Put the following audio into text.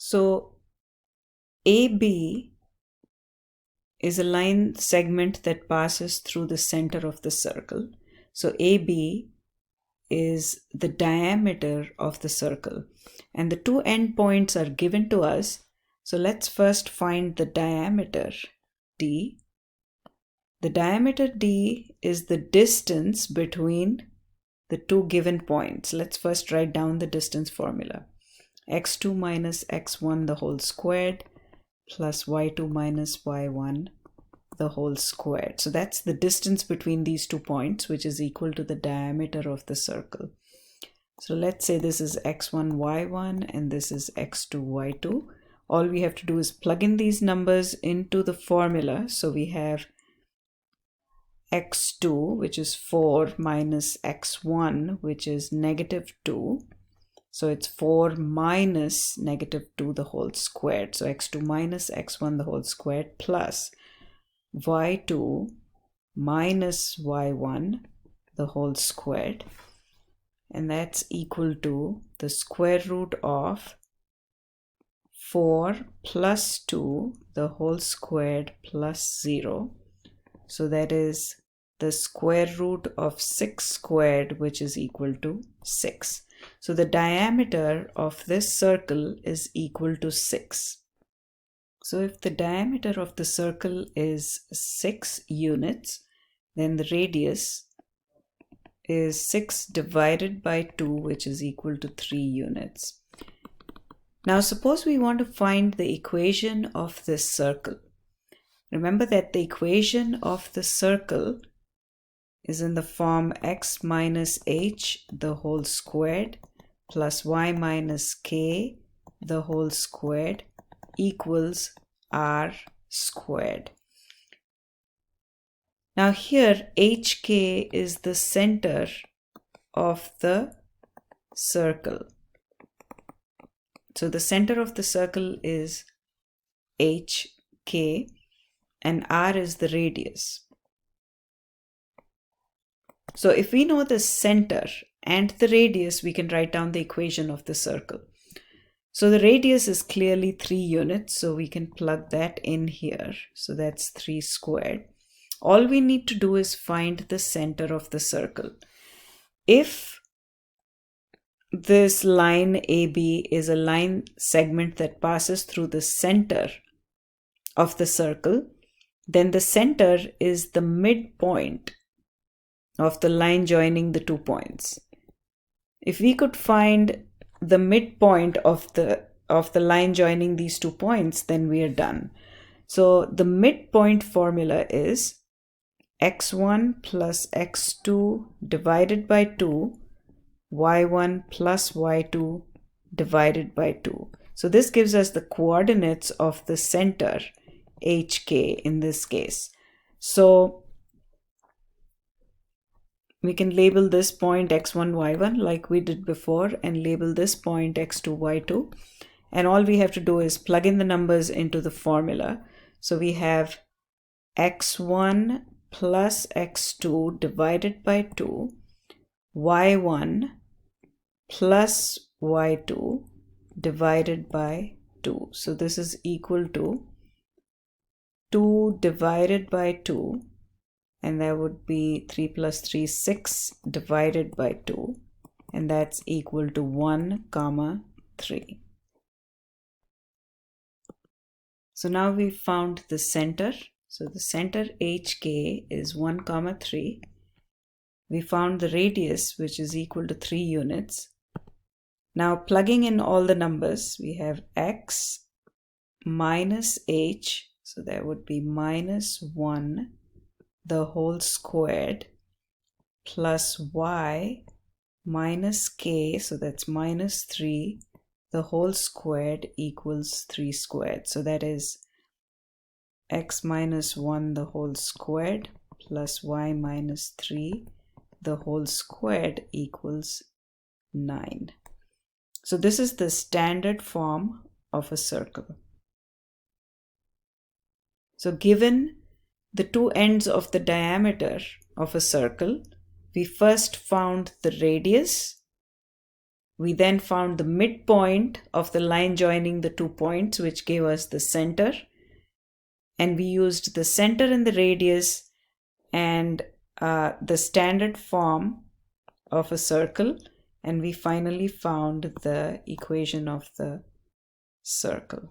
So AB is a line segment that passes through the center of the circle. So AB is the diameter of the circle, and the two endpoints are given to us. So let's first find the diameter D. The diameter D is the distance between the two given points. Let's first write down the distance formula. x2 minus x1 the whole squared plus y2 minus y1 the whole squared. So that's the distance between these 2 points, which is equal to the diameter of the circle. So let's say this is x1, y1, and this is x2, y2. All we have to do is plug in these numbers into the formula. So we have x2, which is 4, minus x1, which is negative 2. So it's 4 minus negative 2 the whole squared. So x2 minus x1 the whole squared plus y2 minus y1 the whole squared. And that's equal to the square root of 4 plus 2 the whole squared plus 0. So that is the square root of 6 squared, which is equal to 6. So the diameter of this circle is equal to 6. So if the diameter of the circle is 6 units, then the radius is 6 divided by 2, which is equal to 3 units. Now suppose we want to find the equation of this circle. Remember that the equation of the circle is in the form x minus h the whole squared plus y minus k the whole squared equals r squared. Now here hk is the center of the circle. So the center of the circle is hk and r is the radius. So if we know the center and the radius, we can write down the equation of the circle. So the radius is clearly 3 units, so we can plug that in here. So that's 3 squared. All we need to do is find the center of the circle. If this line AB is a line segment that passes through the center of the circle, then the center is the midpoint of the line joining the 2 points. If we could find the midpoint of the line joining these 2 points, then we are done. So the midpoint formula is x1 plus x2 divided by 2, y1 plus y2 divided by 2. So this gives us the coordinates of the center, hk in this case. So we can label this point x1, y1 like we did before and label this point x2, y2. And all we have to do is plug in the numbers into the formula. So we have x1 plus x2 divided by 2, y1 plus y2 divided by 2. So this is equal to 2 divided by 2, and that would be 3 plus 3, 6 divided by 2, and that's equal to 1, 3. So now we've found the center. So the center HK is 1, 3. We found the radius, which is equal to 3 units. Now plugging in all the numbers, we have x minus h, so that would be minus 1 the whole squared plus y minus k, so that's minus 3 the whole squared equals 3 squared. So that is x minus 1 the whole squared plus y minus 3 the whole squared equals 9. So this is the standard form of a circle. So given the two ends of the diameter of a circle, we first found the radius, We then found the midpoint of the line joining the 2 points, which gave us the center. And we used the center and the radius and the standard form of a circle, and we finally found the equation of the circle.